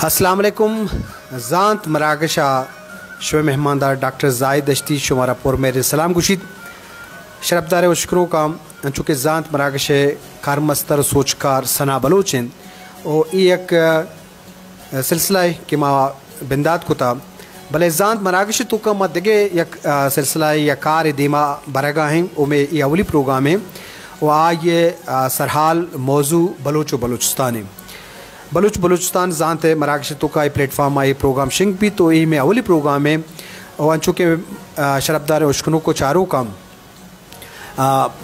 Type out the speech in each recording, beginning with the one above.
अस्सलाम वालेकुम ज़ांत मराकशा show मेहमानदार doctor Zahid Dashti शुमारा पुर मेरे सलाम गुशीद शरफदार उशकरों का चूँकि ज़ांत मराकश कारमस्तर सोचकार सना बलोचिन और एक सिलसिला है कि माँ बिंदात कुता भले ज़ांत मराकश तो का मत देगे एक सिलसिला या कार दीमा बरगा हैं उमें ये अवली प्रोग्राम है वो ये सरहाल मौजू बलूचिस्तान बलूचिस्तान ज़ांत मराकश तो का प्लेटफॉर्म ये प्रोग्राम शिंग भी तो यही में अवली प्रोग्राम है और चूँकि शरफदार उशकनों को चारों काम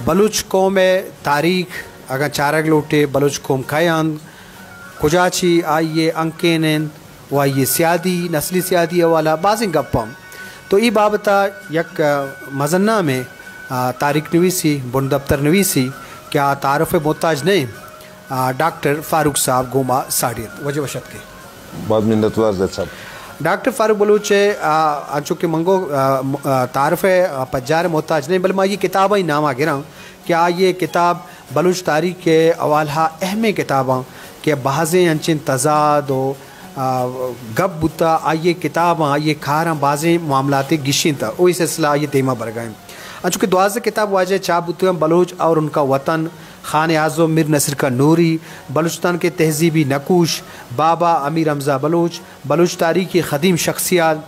बलूच कौम तारीख अगर चारग लोटे बलूच कौम खयान कुजाची आइए अंकेन व आइए सियादी नस्ली सियादी वाला बाज़ गप्पम तो ये बाबता यक मजन्ना में तारीख नवीसी बुन दफ्तर नवीसी क्या तारफ़ मोहताज नहीं डॉक्टर फ़ारूक साहब गोमा साड़ियत वजह वशत के बहुत मिन्नतवार साहब डॉक्टर फ़ारूक बलूच चूँकि मंगो तारफ़ पज्जार मोहताज नहीं बल्कि ये किताब ही नाम आ गिरा क्या ये किताब बलूच तारीख के अवालहा अहम किताबां के बाज़े अंचिन तजाद गब बुता आइए किताब आइए खारा बाज़े मामलाते गिशिन था वही सिलसिला ये तेमा बर गए चूँकि दुआज़ किताब वाजे चाबुत बलूच और उनका वतन खान आज़म मिर नसर का नूरी बलूचिस्तान के तहजीबी नकूश बाबा अमीर हमज़ा बलूच बलूच तारीख़ी ख़दीम शख्सियात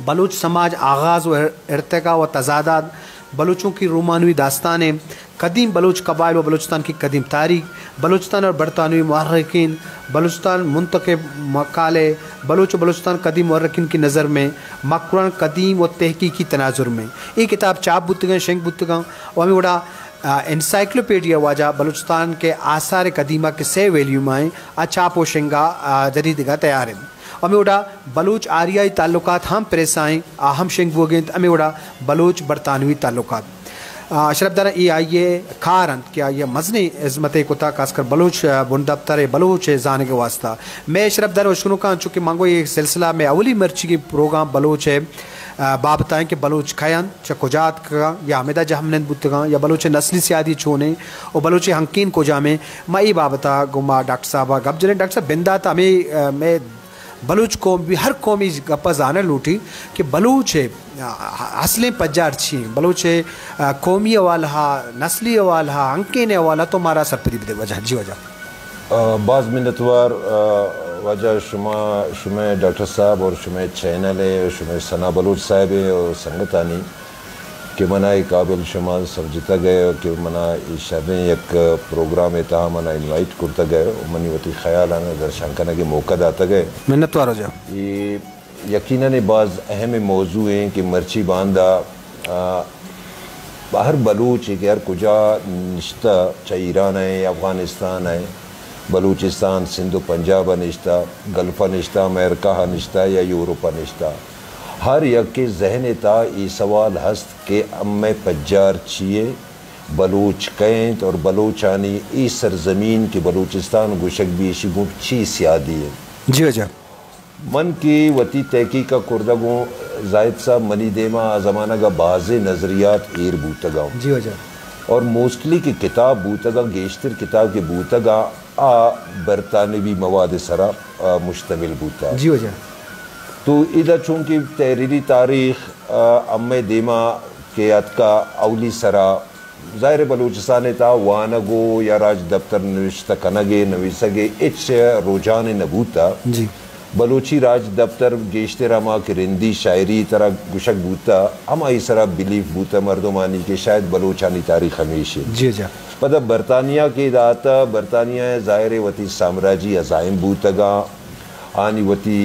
बलूच समाज आगाज़ व इर्तिका व तजादात बलूचों की रोमानवी दास्तानें कदीम बलूच कबाइल व बलूचिस्तान की कदीम तारीख बलूचिस्तान और बरतानवी मुहर्रिकीन बलूचिस्तान मुंतखब मकाले बलूचिस्तान कदीम मुहर्रिकीन की नज़र में मकरन कदीम व तहकीकी तनाजुर में ये किताब चाप बुतगा शेंख बुतगा और हमें बड़ा इंसाइक्लोपीडिया वाजा बलूचिस्तान के आसार कदीमा के से वैल्यू में अचाप व शेंगा जरीदगा तैयार है हमें उड़ा बलूच आरियाई ताल्लुकात हम प्रेसाएँ हम शेंग बोगें हमें उड़ा बलूच बरतानवी ताल्लुकात शरफदार ये आइए खारन क्या ये मजनी इज़्मत कुता खासकर बलूच बुन दफ्तर बलूच जाने के वास्ता मैं शरफदार वशनों का चूँकि मांगो ये सिलसिला में अवली मर्ची की प्रोग्राम बलूच है बाबताएँ कि बलूच खयान चकुजात का या हमेदा जहमनंद बुतगा या बलूच नस्ली सियादी छोने और बलूच हंकीन को जामे मई बाबता गुमा डॉक्टर साहबा गप जने डॉक्टर साहब बिंदात हमें मैं बलूच कौम भी हर कौमी गप्पा जाने लूटी कि बलूच असलें पज्जार छी बलूच कौमी वाला नस्ली वाला अंकेने वाला तो हमारा सब वजह जी वजह बाज़ मिन्नतवार वजह शुमे डॉक्टर साहब और शुमे चैनल है शुमे सना बलूच साहब है और संगतानी कि मना काबिल शुमा समझता गए कि मना शादी एक प्रोग्राम है था मना इनवाइट करता गए मनी वती ख्याल आना दर्शांकना के मौका दाता गए मिन्नतवार हो जा ये यकीनन बाज़ अहम मौजू हैं कि मर्ची बांदा बाहर बलूच है कि हर कुजा निश्ता चाहे ईरान है अफ़गानिस्तान है बलूचिस्तान सिंधु पंजाब निश्ता गल्फ़ा निश्ता अमेरिका निश्ता या यूरोपा निश्ता हर यक के जहन ता ये सवाल हस्त के अम्मे पज्जार छिए बलूच कैंत और बलूचानी इस सरजमीन के बलूचिस्तान गुशक भी शिगुट छी सियादी है जी वजह मन की वती तहकी का कुर्दगों जायद साहब मनी देमा ज़माना का बाज़ नज़रियात एर बूतगा जी वजह और मोस्टली की किताब बूतगा गेश्तर किताब के बूतगा बरतानवी मवाद सरा मुश्तमिल बूता जी वजह तो इधर चूँकि तहरीरी तारीख़ अम्मे देमा के अतका अवली सरा ज़ाहिर बलूचिस्तान था वानगो या राज दफ्तर नविश्ता कनगे नवीसगे इच रुझान नबूता जी बलूची राज दफ्तर गेश्तरामा के रिंदी शायरी तरह गुशक बूता हम आई सरा बिलीफ बूता मर्दमानी के शायद बलूचानी तारीख़ हमेशा जी जा मतलब बरतानिया के दाता बरतानिया ज़ाहिर वती साम्राज्य अज़ाइम बूतगा आनी वती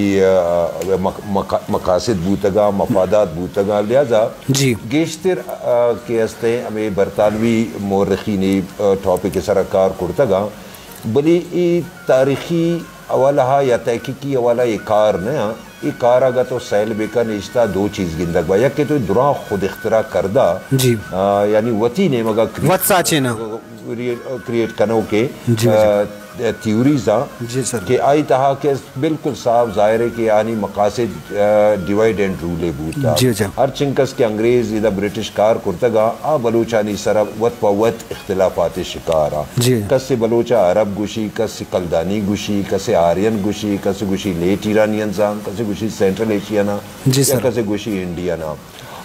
मकासद बूतगा मफादात बूतगा लिहाजा जी गेश्तर के हस्ते हमें बरतानवी मौरखी ने टॉपिक सरकार कुर्तगा बली तारीखी अवाला या तहकीकी अवाला ये कार नया ये कार आगा तो सैल बेका निश्ता दो चीज़ गिंदक बा कि तो दुरा खुद इख्तरा करदा जी यानी वती ने मगा क्रिएट कनो के थ्योरीज जी सर कि आई तहा के बिल्कुल साफ जाहिर है कि यानी मकासद डिवाइड एंड रूले बूता जी अच्छा हर चिंकस के अंग्रेज इधर ब्रिटिश कार कुर्तगा आ बलूचानी सरा वत पवत इख्तिलाफात शिकार जी कसे बलोचा अरब गुशी कसे कलदानी गुशी कसे आर्यन गुशी कसे गुशी लेट ईरानियन जान कसे गुशी सेंट्रल एशियाना या कसे गुशी इंडियना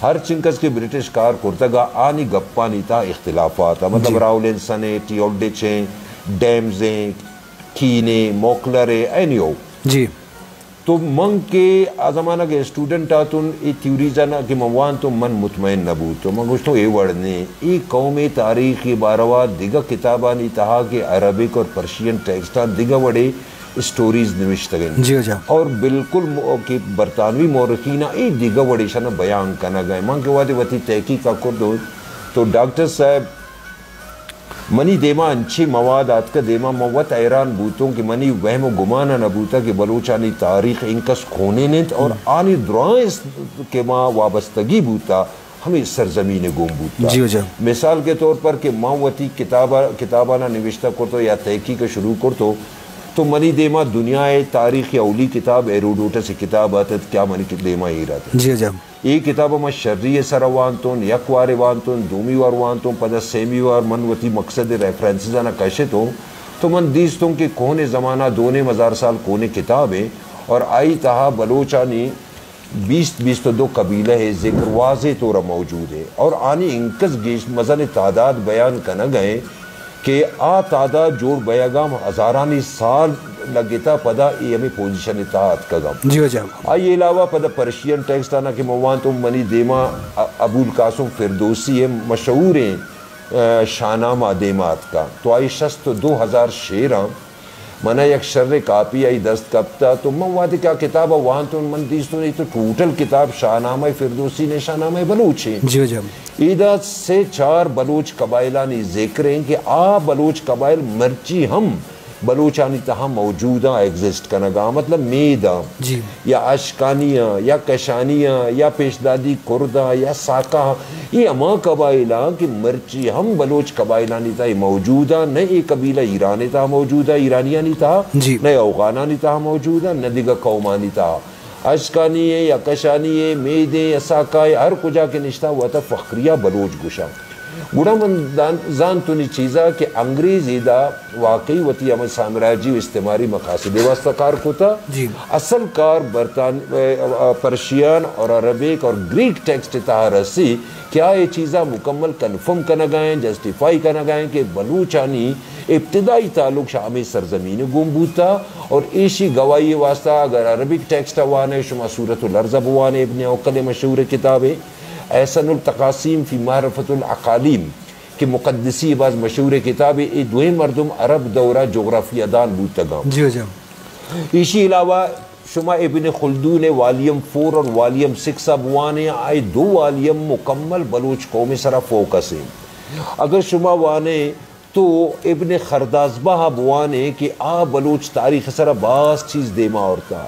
हर चिंकस के ब्रिटिश कार कुर्तगा आनी गप्पा नीता इख्तिलाफात मतलब राउलेन सने टियोल्डे चे डैम्स कीने मोकलरे एनियो जी तो मंग के आजमाना के स्टूडेंट आतुन ए थ्योरी जाना कि मवान तो मन मुतमईन नबू तो मंग तो ए वड़ने ए कौमे तारीख के बारवा दिगा किताबानी तहा के अरबिक और पर्शियन टेक्स्टा दिगा वड़े स्टोरीज निविष्ट गए जी अच्छा और बिल्कुल कि बरतानवी मोरखीना ए दिगा वड़े शना बयान कना गए मंग के वादे वती तहकीक का कर दो तो डॉक्टर साहब मनी देमा अच्छी मवाद आज का देमा मवत ऐरान बूतों की मनी वहम गुमाना न बूता कि बलूचानी तारीख इनकस खोने ने और आनी दुआएं के माँ वाबस्तगी बूता हमें सरजमीन गुम बूता जी मिसाल के तौर पर कि मावती किताबाना निविश्ता कर तो या तहकीक शुरू कर तो मनी देमा दुनिया तारीख या उली किताब एरोडोटस किताब आते क्या मनी देमा ही रहता जी अच्छा ये किताब में शर्री सर वानतोन यक वारे वानतोन दूमी वार वानतोन पद सेमी वार मन वती मकसद रेफरेंसेस आना कैसे तो मन दीस्तों के कोने ज़माना दोने मज़ार साल कोने किताब है और आई तहा बलोचानी 20 तो 2 कबीले है जिक्र वाज़े तौर मौजूद है और आनी इंकस गेश मज़न तादाद बयान करना गए कि आ तादाद जोड़ बयागाम हज़ारानी साल लगेता पदा ये हमें पोजीशन इताहत का गम जी अच्छा आई अलावा पदा पर्शियन टेक्स्ट आना कि मवान तो मनी देमा अबुल कासुम फिरदौसी है मशहूर हैं शाहनामा देमात का तो आई शस्त 2000 शेर मना एक शर्र कापी आई दस्त कप्ता तो मवाद क्या किताब वहाँ तो मन दीस तो नहीं तो टोटल किताब शाहनामा फिरदौसी ने शाहनामा बलूच है जी अच्छा ईदा से 4 बलूच कबाइला ने जिक्र हैं कि आ बलूच कबाइल मर्ची हम बलूचानी तहा मौजूदा एग्जिस्ट करना मतलब मेदा जी या अशकानिया या कशानिया या पेशदादी कुर्दा या साका ये अमा कबाइला कि मर्ची हम बलोच कबाइला नहीं था मौजूदा न एक कबीला ईरानी था मौजूदा ईरानिया नहीं था न अफगाना नहीं था मौजूदा न दिगा कौमा नहीं था अशकानी या कशानी मेदे या साका हर कुजा के निश्ता हुआ था फखरिया बलोच गुशा गुड़ा मन जान तुनी चीज़ा कि अंग्रेज़ी दा वाकई वती अमल साम्राज्य इस्तेमारी मकासद वास्ता कार कोता असल कार बरतान पर्शियन और अरबिक और ग्रीक टेक्स्ट रसी क्या ये चीज़ा मुकम्मल कन्फर्म करना गए जस्टिफाई करना गए कि बलूचानी इब्तदाई ताल्लुक शामी सरजमीन गुमबूता और ऐसी गवाही वास्ता अगर अरबिक टेक्स्ट वाने शुमा सूरतुल अर्ज़ब वाने इब्न उक़ल मशहूर किताब है एहसनुल तकासीम फी मारफतुल अकालीम के मुक़द्दसी बाज़ मशहूर किताब ए दुए मरदम अरब दौरा जोग्राफिया दान बूतगाम जी जी इसी अलावा शुमा इब्न खुल्दून वालियम 4 और वालियम 6 अबवाने आए 2 वालियम मुकम्मल बलूच कौम सरा फोकस है अगर शुमा वाने तो इब्न खरदाजबा अबवाने कि आ बलूच तारीख सरा बास चीज़ देमा औरता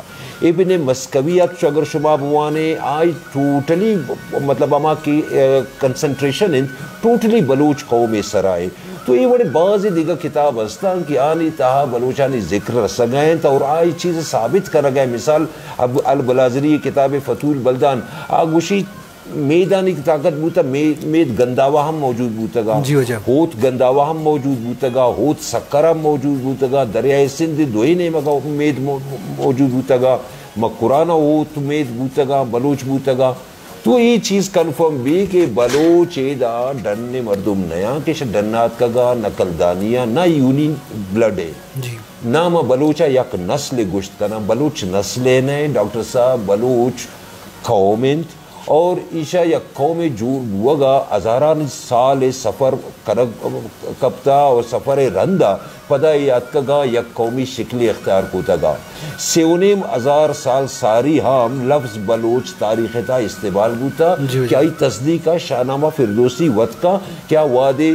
इब्न मस्कवी अगर शुमा बुआने आज टोटली मतलब अमा की कंसंट्रेशन इन टोटली बलूच कौम सराय तो ये बड़े बाज़ दिगा किताब हस्ता कि आनी तहा बलूचानी जिक्र रसगैन तो और आई चीज़ साबित कर गए मिसाल अब अल बलाजरी किताब फतूल बल्दान आगुशी मैदानी की ताकत बूता मेद गंदावा हम मौजूद बूतगा होत गंदावा हम मौजूद बूतगा होत सक्करा मौजूद बूतगा दरियाए सिंध दोई ने मगा मेद मौजूद बूतगा मकुराना होत मेद बूतगा बलूच बूतगा तो ये चीज़ कन्फर्म भी कि बलोच एदा डन्ने मर्दुम नया कि डन्नात कगा नकलदानिया ना यूनी ब्लड है ना म बलोचा यक नस्ल गुश्त का ना बलूच नस्ले ने डॉक्टर साहब बलूच कौमिंत और ईशा या कौम जूर वगा हज़ारान साल सफ़र कप्ता और सफ़र रंदा पदा याद कगा या कौमी शिकली अख्तियार को तगा सेवनेम 1000 साल सारी हम लफ्ज़ बलोच तारीख़ था इस्तेमाल बूता क्या ही तस्दीका शाहनामा फिरदौसी वत का क्या वादे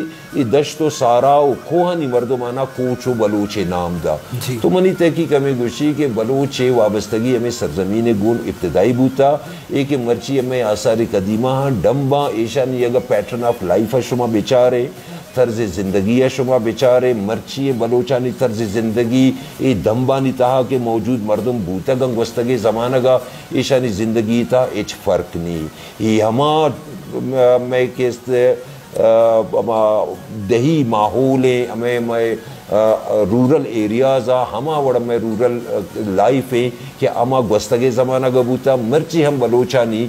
दश्तो सारा खोहानी मर्दमाना कोचो बलोचे नाम दा तो मनी तहकीक हमें गुशी के बलोचे वाबस्तगी हमें सरजमीन गुण इब्तदाई बूता एक मर्ची हमें आसार कदीमा डम्बा ऐशा नहीं अगर पैटर्न ऑफ लाइफ शुमा बेचारे तर्ज ज़िंदगी है शुमा बेचारे मर्ची बलोचानी तर्ज ज़िंदगी ए दम्बानी तहा के मौजूद मर्दम बूतगंग वस्तगे ज़मानगा ईशानी ज़िंदगी था एच फ़र्क नहीं ये हमा मैं किस दही माहौल है हमें रूरल एरियाज़ हमा वड़ में रूरल लाइफ है कि अमा गस्तगे ज़माना गबूता मर्ची हम बलोचानी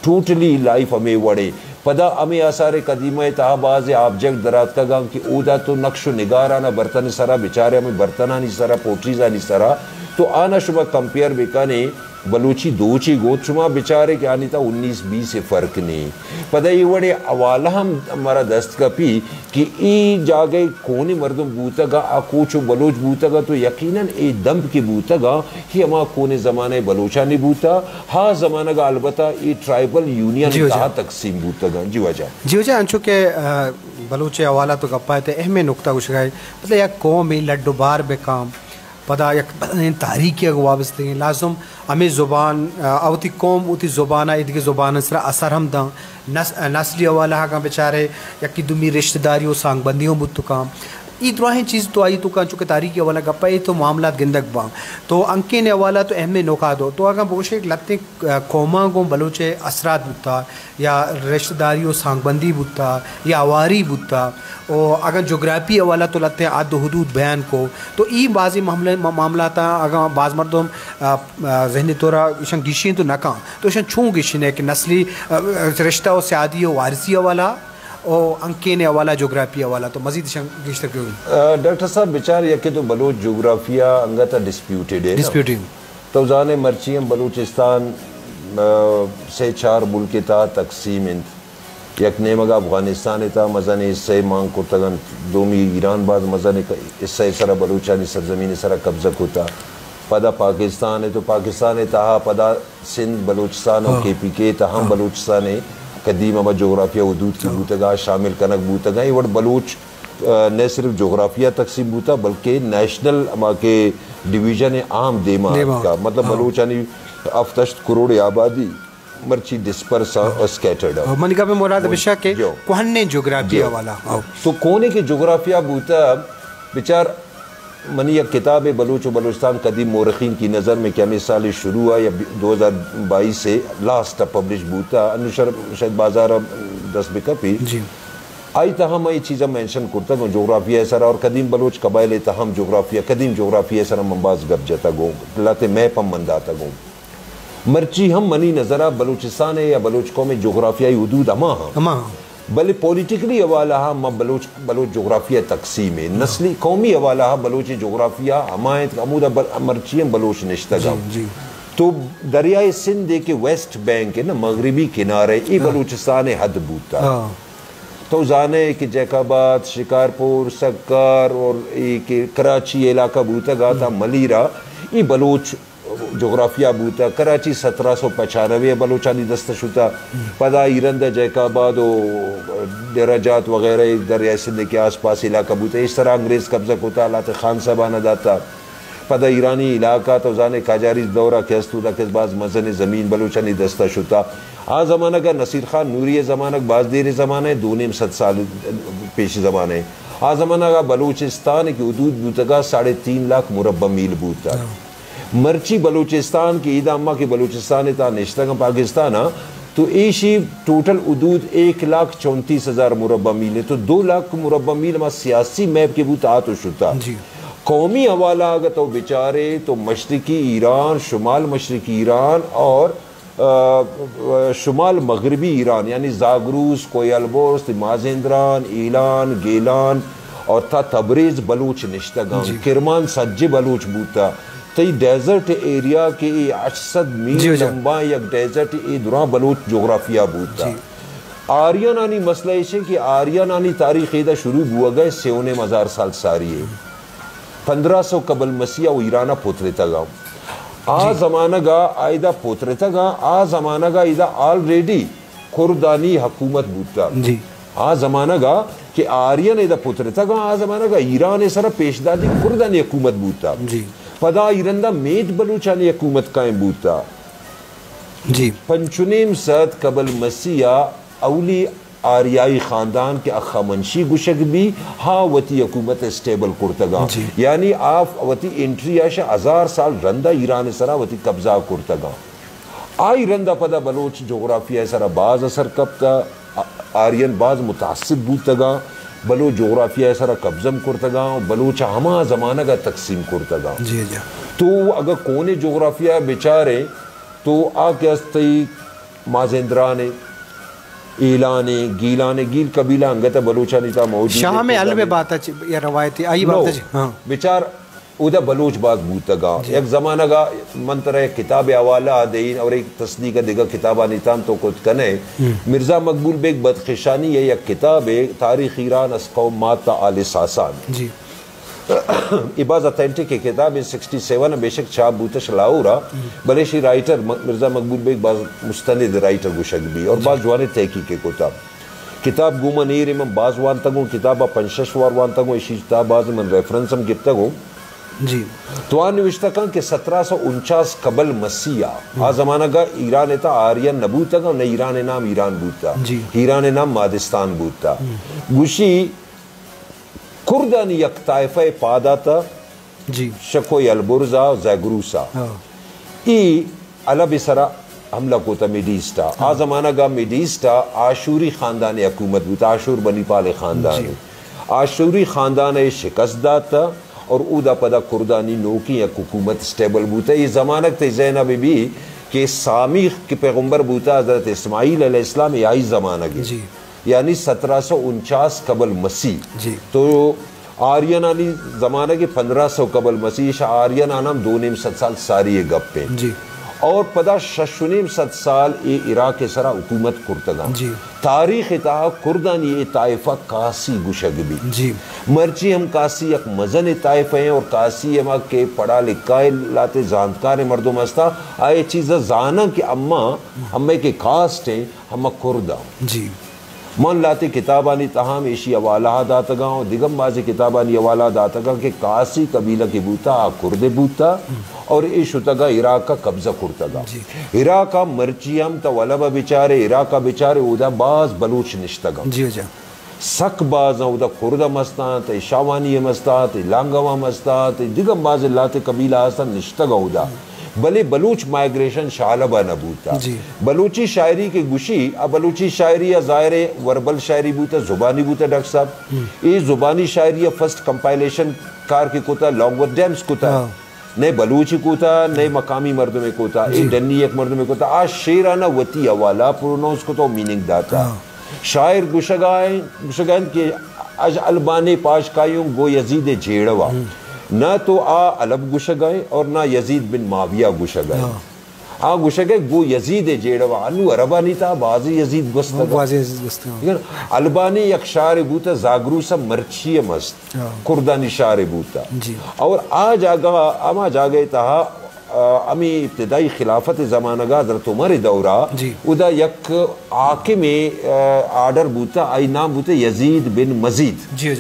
टोटली लाइफ हमें वड़े पदा हमें आसार कदीमा तहाबाज ऑब्जेक्ट दरात का गाँव कि ओदा तो नक्श निगाराना बर्तन सरा बेचारे हमें बर्तना नहीं सरा पोट्रीजा नहीं सरा तो आना शुमा कंपेयर बेकाने बलूची दोची गोद शुमा बेचारे क्या नहीं था 19-20 से फ़र्क नहीं पता ये बड़े अवाला हम हमारा दस्त का पी कि ई जागे कोने मर्दम बूतगा आ कोचो बलोच बूतगा तो यकीनन ए दम की बूतगा कि हमा कोने ज़माने बलोचा नहीं बूता हाँ ज़माना का अलबत्ता ये ट्राइबल यूनियन कहा तकसीम बूतगा जी वजह अंशु के बलूचे अवाला तो गप्पा थे अहम नुकता कुछ गए मतलब या कौम ही लड्डू बार बेकाम पता या तारीख वाबस्ते लाजम हमें ज़ुबान अवती कौम उती ज़ुबान इधर ज़ुबान सरा असर हम दा नस्ली अवाला का बेचारे या कि दुमी रिश्तेदारियों सांगबंदियों बुत काम ई दुआएं चीज़ तो आई तो का चुके तारीख वाला गप्पा तो मामला गिंदक बा तो अंके ने वाला तो अहम नौका दो तो अगर बोशे लत्ते कौमा को बलोचे असरात बुता या रिश्तेदारियों सांगबंदी बुता या आवारी बुता और अगर जोग्राफी वाला तो लत्ते आद हदूद बयान को तो ई बाजी मामला था अगर बाज मर्दम जहनी तौरा इशन गिशी तो नका तो इशन छू गिशी ने कि नस्ली रिश्ता और शादी वारसी वाला और अंके ने वाला जोग्राफिया वाला तो मजीद डॉक्टर साहब बेचार यके तो बलोच जोग्राफिया अंगता डिस्प्यूटेड है डिस्प्यूटिंग तो जाने मर्चियम बलूचिस्तान से 4 मुल्क था तकसीम इंत यक नेमगा अफगानिस्तान था मज़न इससे मांग को तगन दोमी ईरान बाद मज़न इससे सरा बलूचानी सरजमीन सरा कब्जा होता पदा पाकिस्तान है तो पाकिस्तान तहा पदा सिंध बलूचिस्तान और KPK तहम बलूचिस्तान है कदीम अमा जोग्राफिया हदूद की बूतगा शामिल कनक बूतगा ये वट बलूच न सिर्फ जोग्राफिया तकसीम बूता बल्कि नेशनल अमा के डिवीज़न आम देमा का मतलब बलूचानी अफ्तश्त करोड़ आबादी मर्ची डिस्पर्स और स्कैटर्ड है मनिका पे मुराद बेशक के कोहने जोग्राफिया वाला तो कोने के जोग्राफिया बूता बेचार मनी एक किताब बलूच बलूचिस्तान कदीम मोरखीन की नज़र में क्या साल शुरू हुआ या 2022 से लास्ट पब्लिश बूता अनुशर शायद बाजार 10 बिकपी आई तहम ये चीज़ें मेंशन करता गो जोग्राफिया सरा और कदीम बलूच कबाइल तहम जोग्राफिया कदीम जोग्राफिया सरा मंबाज गब जता गो लाते मैं पम मंदाता गो मर्ची हम मनी नज़रा बलूचिस्तान है या बलूच कौम में जोग्राफियाई हदूद अमा बल्कि पॉलिटिकली हवाला बलोच जोग्राफिया तकसीम है नस्ली कौमी हवाला बलोच जोग्राफिया हमायत अमूदा मर्चियम बलोच निश्तगा तो दरियाए सिंध के वेस्ट बैंक है ना मगरबी किनारे ये बलूचिस्तान हद बूता तो जाने कि जैकाबाद शिकारपुर सक्कर और कराची इलाका बूता गा था मलीरा ये बलोच जोग्राफिया बूता कराची 1795 बलूचानी दस्तशुता पदा इरंद जैकाबाद और दराजात वगैरह दरिया सिंध के आसपास इलाका बूता इस तरह अंग्रेज़ कब्जा होता लाते खान साबाना दाता पदा ईरानी इलाका तो जाने काजारी दौरा केस्तुदा के बाज मजन ज़मीन बलूचानी दस्तशुता आ ज़माना का नसीर खान नूरी ज़माना बाज देर ज़माना है 2.5 साल पेश ज़माने आ ज़माना का बलूचिस्तान की हदूद बूतगा 3.5 लाख मुरब्बा मील बूता मर्ची बलूचिस्तान की ईद अम्मा की बलूचिस्तान था निश्ता पाकिस्तान तो एशी टोटल हदूद 1,34,000 मुरब्बा मील है तो 2 लाख मुरब्बा मील में सियासी मैप के बूत आ तो शुता कौमी हवाला अगर तो बेचारे तो मशरकी ईरान शुमाल मशरकी ईरान और शुमाल मगरबी ईरान यानी जागरूस कोयलबोर्स माजेंद्रान ईलान गेलान और था तबरेज बलूच निश्तगाम किरमान सज्जे बलूच बूता तो डेजर्ट एरिया के 800 मील लंबा एक डेजर्ट ए दुरा बलूच जोग्राफिया बूता आर्यन आनी मसला ऐसे कि आर्यन आनी तारीख इदा शुरू हुआ गए 7,000 साल सारी है 1500 कबल मसीहा वो ईराना पोतरेता गाँव आ जमाना गा आयदा पोतरेता गा आ जमाना गा इदा ऑलरेडी खुरदानी हुकूमत बूता आ जमाना गा कि आर्यन इदा पोतरेता गा आ जमाना गा ईरान सरा पेशदादी खुरदानी हुकूमत बूता पदा इरंदा मेद बलूचानी हुकूमत कायम बूता पंचुनेम सद कबल मसीहा अवली आरियाई ख़ानदान के अखामंशी गुशक भी हाँ वती हुकूमत स्टेबल कुर्तगा, यानी आप वती एंट्री आशा 1000 साल रंदा ईरान सरा वती कब्जा कुर्तगा आई रंदा पदा बलोच जोग्राफिया सरा बाज असर कबता आर्यन बाज मुतासिब बूतगा बलो जोग्राफिया सरा कब्जम कुर्तगा बलोच हमा ज़माना का तकसीम कुर्तगा। तो अगर कोने जोग्राफिया बेचारे तो आकस्ती माजेंद्राने ईलाने गीलाने गील कबीला अंगत बलोचानी था मौजूद शाह में अलवे बात या रवायती आई बात है हां बेचार उदा बलोच बाग बूतगा एक ज़माना का मंत्र किताब हवाला देन और एक तस्दीक दिगा किताबा निताम तो कुछ कने मिर्ज़ा मकबूल बेग बदखिशानी ये एक किताब है तारीख़ ईरान अस कौम माता आले सासान जी इबाज ऑथेंटिक के किताब 67 बेशक छाप बूतश लाउरा बलेशी राइटर मिर्ज़ा मकबूल बेग बाज मुस्तनिद राइटर गुशक भी और बाज जवाने तहकीक के किताब गुमनीर इमम बाज वान तगो किताबा पंशशवार वान तगो इसी किताब बाज मन रेफरेंस हम गिफ्तगो जी तो निविष्टका के 1749 कबल मसीहा आ जमाना का ईरान था आर्यन नबूता का न ईरान नाम ईरान बूता ईरान नाम मादिस्तान बूता गुशी कुर्दानी यक ताइफे पादाता जी शकोय अलबुर्जा जैगरूसा ई अलबिसरा हमला को था मिडीस्टा आ जमाना का मिडीस्टा आशूरी खानदान हुकूमत बूता आशूर बनी पाले खानदान आशूरी खानदान शिकस्त दाता और उदा पदा कुर्दानी नोकी या हुकूमत स्टेबल बूता ये ज़मानत ज़ैना बीबी के सामी के पैगम्बर बूता हज़रत इस्माईल अलैहिस्सलाम यही ज़माना की यानी 1749 कबल मसीह तो आर्यन आनी ज़माना के 1500 कबल मसीह आर्यन आनाम 2 साल सारी गप्पे और पदा 6 साल ये इराक के सरा हुकूमत कुर्तगा तारीख इता कुर्दानी ये ताइफा कासी गुशग भी मर्ची हम कासी एक मजन ताइफ हैं और कासी हम के पढ़ा लिखा लाते जानकार मर्दों मस्ता आए चीज़ जाना कि अम्मा अम्मे के कास्ट हैं हम कुर्दा जी मन लाते किताबानी तहाम एशी अवाला दातगा और दिगम बाजी किताबानी अवाला दातगा के कासी कबीला की बूता कुर्दे बूता और इशुतगा इराक का कब्जा कुर्तगा इराक का मर्चियम तो वलबा बेचारे इराक का बेचारे उदा बाज बलूच निश्तगा जी जी सक बाज उदा कुर्दा मस्तात शावानी मस्तात लांगवा मस्तात दिगम बाज लाते कबीला आसन निश्तगा उदा भले बलूच माइग्रेशन शालबा नबूता बलूची शायरी के गुशी अब बलूची शायरी या ज़ाहिर वर्बल शायरी बूता जुबानी बूता डॉक्टर साहब ये जुबानी शायरी या फर्स्ट कंपाइलेशन कार की कोता लॉन्ग डैम्स कोता नए बलूची कोता नए मकामी मर्द में कोता ये डन्नी एक मर्द में कोता आज शेराना वती हवाला प्रोनाउंस को तो मीनिंग दाता शायर गुशगान के अज अलबाने पाश कायूं गो यजीद जेड़वा ना तो आ अलब गुशगाए और ना यजीद बिन माविया गुशगाए आ गुशगे गो यजीद जेड़वा अनु अरबा नहीं था बाजी यजीद गुस्तगा अलबानी एक शार बूता जागरूसा मर्ची मस्त कुर्दानी शार बूता और आ जागा अमा जागे तहा अमी इब्तदाई खिलाफत ज़मानगा हज़रत उमर दौरा उदा यक आके में आर्डर बूता आई नाम बूता यजीद बिन मजीद जी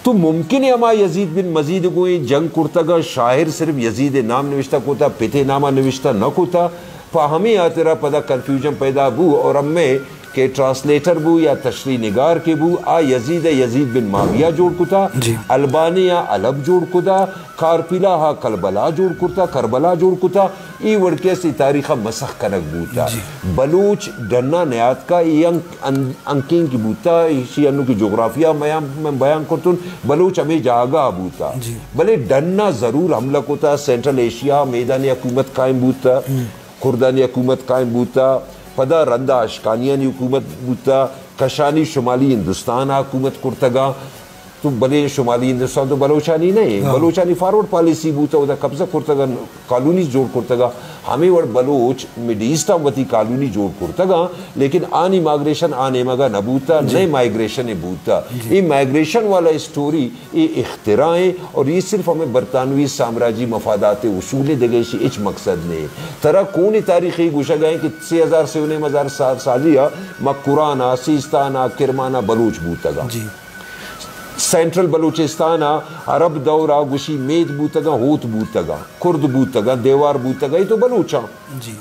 तो मुमकिन है हमारा यजीद बिन मजीद कोई जंग कुर्तगा शाहिर सिर्फ यजीद नाम निविश्ता कोता पिते नामा निविश्ता न कोता हमें यहाँ तेरा पदा कन्फ्यूजन पैदा बू और अम्मे के ट्रांसलेटर बू या तशरी निगार के बू आ यजीद बिन माविया जोड़ कुता अल्बानिया अलब जोड़ कुता कारपिला हा कलबला जोड़ कुता करबला जोड़ कुता ई वड़के से तारीखा मसख कनक बूता बलूच डन्ना नयात का अंकिंग की बूता इसी अनु की जोग्राफिया मैं बयान करतून बलूच हमें जागा बूता भले डन्ना जरूर हमला कोता सेंट्रल एशिया मैदानी हुकूमत कायम बूता कुर्दानी हुकूमत कायम बूता पदा रंदा अशकानियानी हुकूमत बूता कशानी शुमाली हिंदुस्तान हुकूमत कुर्तगा तो भले शुमाली हिंदुस्तान तो बलोचानी नहीं बलोचानी फॉरवर्ड पॉलिसी बूता उदा कब्जा कुर्तगा कॉलोनी जोड़ कुर्तगा हमें वड़ बलोच मिडीस्टा वती कॉलोनी जोड़ कुर्तगा लेकिन आनी माइग्रेशन आने मगा नबूता नए माइग्रेशन बूता ये माइग्रेशन वाला स्टोरी ये इख्तिराएं और ये सिर्फ हमें बरतानवी साम्राज्य मफादात उसूल देगे इच मकसद ने तरह कौन तारीखी गुशा गए कि 6000 से 9000 साजिया मकुराना सीस्ताना किरमाना बलूच बूतगा सेंट्रल बलूचिस्तान अरब दौरा गुशी मेद बूतगा होत बूतगा कुर्द बूतगा देवार बूतगा ये तो बलूचा जी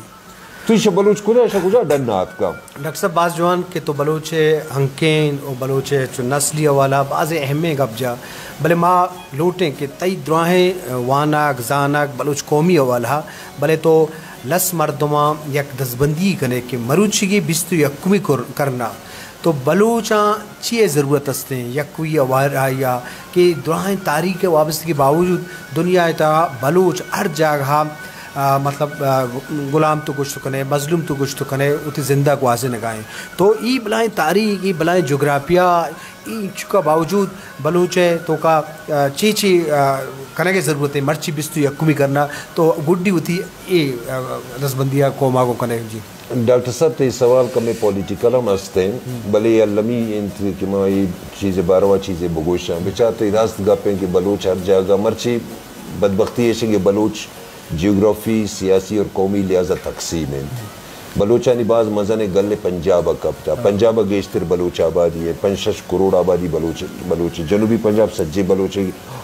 तो ये बलूच कुछ ऐसा कुछ डरना आपका डॉक्टर साहब बाज़ जवान के तो बलूच हंकेन और बलूच जो नस्ली वाला बाज़ अहमे गबजा भले माँ लूटें कि तई द्राहें वानाक जानाक बलूच कौमी वाला भले तो लस मरदमा यक दसबंदी कने कि मरुची की बिस्तु यकुमी करना तो बलूचा ची ज़रूरत हस्ते यकुई वारा या कि दुराएं तारीख के वाबस्तगी के बावजूद दुनिया ता बलूच हर जगह मतलब गुलाम तो कुछ तो कने मजलूम तो कुछ तो कने उतनी जिंदा को वाजे लगाएं तो ई बलाएं तारीख ई बलाएं जोग्राफिया ई चुका बावजूद बलूच है तो का ची करने की ज़रूरत है मर्ची बिस्तु यकुमी करना तो गुड्डी होती ये दसबंदिया कोमा को कने जी डॉक्टर साहब तो इस सवाल का मैं पॉलिटिकल हम हंसते हैं भले लमी कि मैं ये चीज़ें बारवा चीज़ें बगोशा बेचार तो रास्त गपें कि बलूच हर जगह मर्ची बदबख्ती ऐसे कि बलूच जियोग्राफी सियासी और कौमी लिहाजा तकसीम है बलूचानी बाज मज़न गल पंजाब कब था पंजाब गेशतर बलूच आबादी है 5-6 करोड़ आबादी बलूच जनूबी पंजाब सज्जे बलूच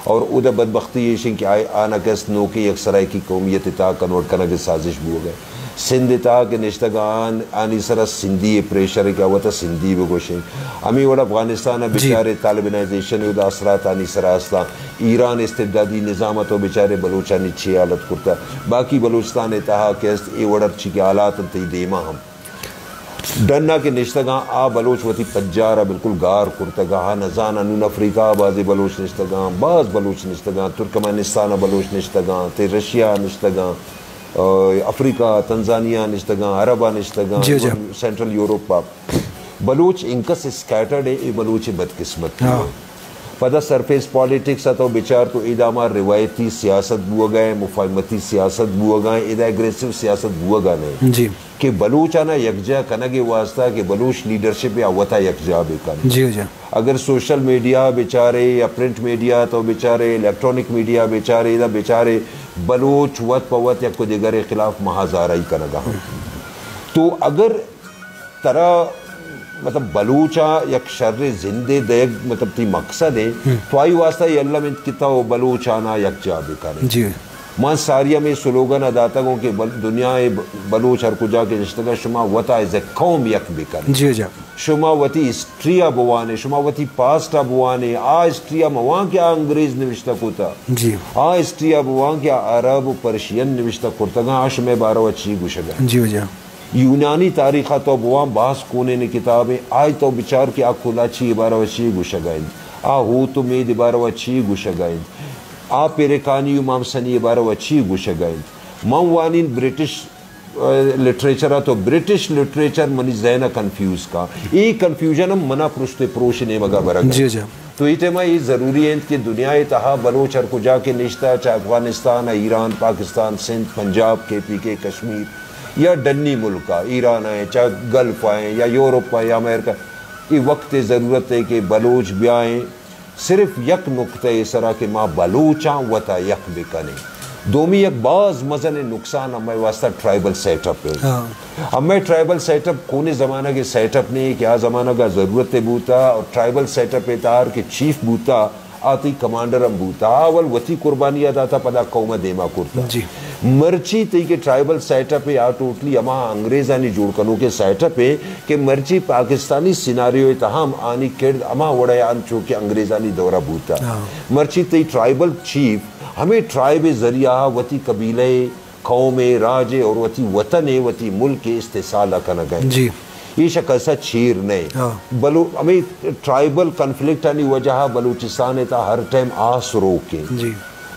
और उधर बदबख्ती ये कि आना कस नो की एक सराय की कौमियत ता कन्वर्ट करने की साजिश भी हो गए सिंध ता के निश्तगान आनी सरा सिंधी प्रेशर क्या हुआ था सिंधी भी गोशे अमी वड़ा अफगानिस्तान बेचारे तालिबानाइजेशन उदा असरात आनी सरास्ता ईरान इस्तिबदादी निज़ाम तो बेचारे बलूचानी अच्छी हालत करता बाकी बलूचिस्तान तहा के ये वड़ा अच्छी के हालात तई देमा हम डन्ना के निश्तगा आ बलूच वती पज्जारा बिल्कुल गार कुर्तगा हा नजान अनून अफ्रीका बाज़ बलूच निश्तगा बाज़ बलूच निश्तगा तुर्कमेनिस्तान बलूच निश्तगा ते रशिया निश्तगा अफ्रीका तंजानिया निश्तगा अरबा निश्तगा सेंट्रल यूरोपा बलूच इनकस स्कैटर्ड है ये बलूच बदकिस्मत पता सरफेस पॉलिटिक्स तो बेचार तो इदामा रिवायती सियासत बुआ गए मुफाहमती सियासत बुआ गए इदा एग्रेसिव सियासत बुआ गए जी कि बलूच आना यकजा कनगे वास्ता कि बलूच लीडरशिप या वता यकजा बेकन जी जी अगर सोशल मीडिया बेचारे या प्रिंट मीडिया तो बेचारे इलेक्ट्रॉनिक मीडिया बेचारे इदा बेचारे बलूच वत पवत या को दिगर के खिलाफ महाजारा ही कनगा तो अगर तरह मतलब बलूचा यक शर्र जिंदे देग मतलब ती मकसद है तो आई वास्ता ये अल्लाह में किता हो बलूचाना यक जा बेकार जी मां सारिया में स्लोगन अदातगों के दुनिया बलूच हर कुजा के रिश्तेदार शुमा वता इज ए कौम यक बेकार जी जी शुमा वती हिस्ट्रिया बुआने शुमा वती पास्टा बुआने आ हिस्ट्रिया मवा क्या अंग्रेज निविष्टा कोता जी आ हिस्ट्रिया बुआ क्या अरब पर्शियन निविष्टा कोता आश में 12 अच्छी गुशगा जी जी यूनानी तारीखा तो बुआ बास कोने ने किताबें आय तो बिचार की आखुला छी 12 अच्छी गुशगाइन आ हो तो में 12 अच्छी गुशगाइन आ पेरेकानी माम सनी 12 अच्छी गुशगाइन मवानी ब्रिटिश लिटरेचर तो ब्रिटिश लिटरेचर मनी जैना कंफ्यूज का ये कंफ्यूजन हम मना पृष्ठे प्रोश ने मगा बरग जी जी तो इतमा ये ज़रूरी है कि दुनिया तहा बलोच हर कुजा के निश्ता चाहे अफगानिस्तान ईरान पाकिस्तान सिंध पंजाब KPK कश्मीर या डन्नी मुल्क का ईरान है चाहे गल्फ आए या यूरोप आए या अमेरिका ये वक्त ज़रूरत है कि बलोच ब्याएँ सिर्फ यक नुकते इसरा के माँ बलोचा वता यक बिकने दोमी एक बाज मजन नुकसान हमें वास्ता ट्राइबल सेटअप है हमें ट्राइबल सेटअप कोने ज़माना के सेटअप नहीं क्या ज़माना का ज़रूरत बूता और ट्राइबल सेटअप तार के चीफ बूता आती कमांडर हम बूता अवल वती कुर्बानी अदा था पदा कौमा देमा कुर्ता मर्ची ती के ट्राइबल सेटअप है या टोटली अमा अंग्रेजानी जोड़ कनो के सेटअप है कि मर्ची पाकिस्तानी सिनारियो तहम आनी किर्द अमा वड़ायान चूँकि अंग्रेजानी दौरा बूता मर्ची ती ट्राइबल चीफ हमें ट्राइब जरिया वती कबीले कौमे राजे और वती वतन वती मुल्क इस्तेसाल करना गए ये शक्ल सा चीर नहीं बलू हमें ट्राइबल कन्फ्लिक्ट आनी वजह बलूचिस्तान था हर टाइम आस रोके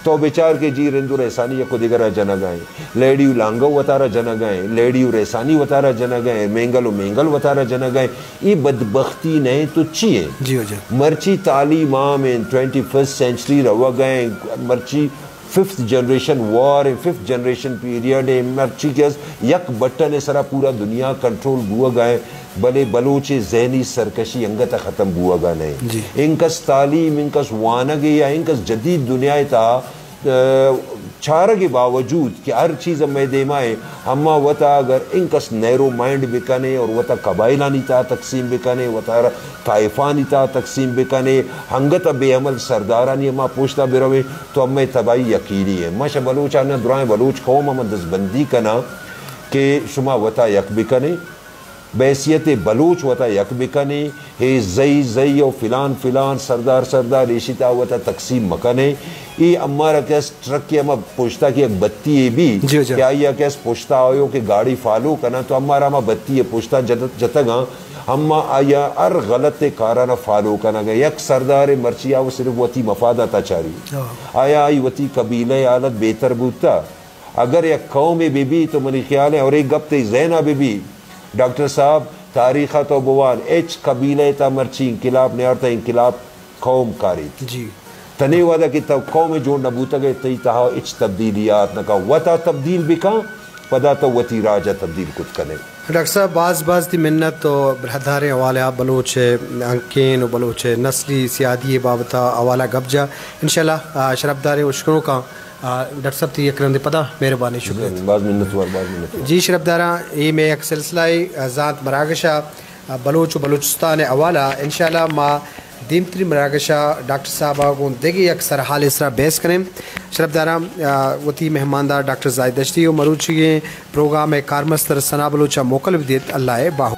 तो बेचार के जी रेंदु रेसानी को दिगरा जना गए लेडियू लांगो वतारा जना गए लेडियू रेसानी वतारा जना गए मेंगल वतारा जना गए ये बदबख्ती नहीं तो चिए मर्ची तालीमा में 21st सेंचुरी रवा गए मर्ची 5th generation war 5th generation period मर्ची के यक बटन सरा पूरा दुनिया कंट्रोल हुआ गए भले बलोचे जहनी सरकशी अंगत ख़त्म हुआ गा नहीं इनकस तालीम इनकस वानगे या इनकस जदीद दुनिया था चार के बावजूद कि हर चीज़ में देमाए हम्मा वता अगर इनकस नैरो माइंड बिकने और वता कबाइलानी ता तकसीम बिकने वता ताइफानी ता तकसीम बिकने हंगत बेअमल सरदारानी अम्मा पूछता बिरवे तो अम्मे तबाही यकीनी है मश बलूचा न दुराएं बलूच कौम हम दसबंदी कना कि शुमा वता यक बिकने बैसियत बलूच वता यक बिकने हे जई जई और फिलान फिलान सरदार सरदार रेशिता वता तकसीम मकने ये अम्मारा कैस ट्रक की अम्मा पोछता की एक बत्ती है भी क्या या कैस पोछता आयो कि गाड़ी फालो करना तो अम्मारा अम्मा बत्ती है पोछता जतगा अम्मा आया अर गलत काराना फालो करना गया यक सरदार मर्चिया वो सिर्फ वती मफादा ताचारी आया आई वती कबीले आलत बेहतर बूता अगर यक कौम बेबी तो मेरे ख्याल है और एक गप्ते जैना बेबी डॉक्टर साहब तारीख़ तो बुवान एच कबीले ता मर्ची इंकिलाब ने अर्थ इंकिलाब कौम कारी जी तने वादा कि तब कौम जो नबूता गए तई तहा इच तब्दीलियात न का वता तब्दील बिका पदा तो वती राजा तब्दील कुछ कने डॉक्टर साहब बाज़ दी मिन्नत तो बरहदारे हवाले आप बलोच अंकेन और बलोच नस्ली सियादी बाबता हवाला गबजा इंशाल्लाह शरफदारे उश्करों का डॉक्टर साहब ती करने पता मेहरबानी शुक्रिया जी शरफदारा ये में एक सिलसिला ज़ात मरागशा बलोच बलूचिस्तान हवाला इंशाल्लाह माँ दीमत्री मरागशा डॉक्टर साहब को देगी अक्सर हाल इसरा बहस करें शरफदारा वती मेहमानदार डॉक्टर जाहिद दश्ती और मरूची प्रोग्राम कारमस्तर सना बलूचा मोकल विदियत अल्लाह बाहु।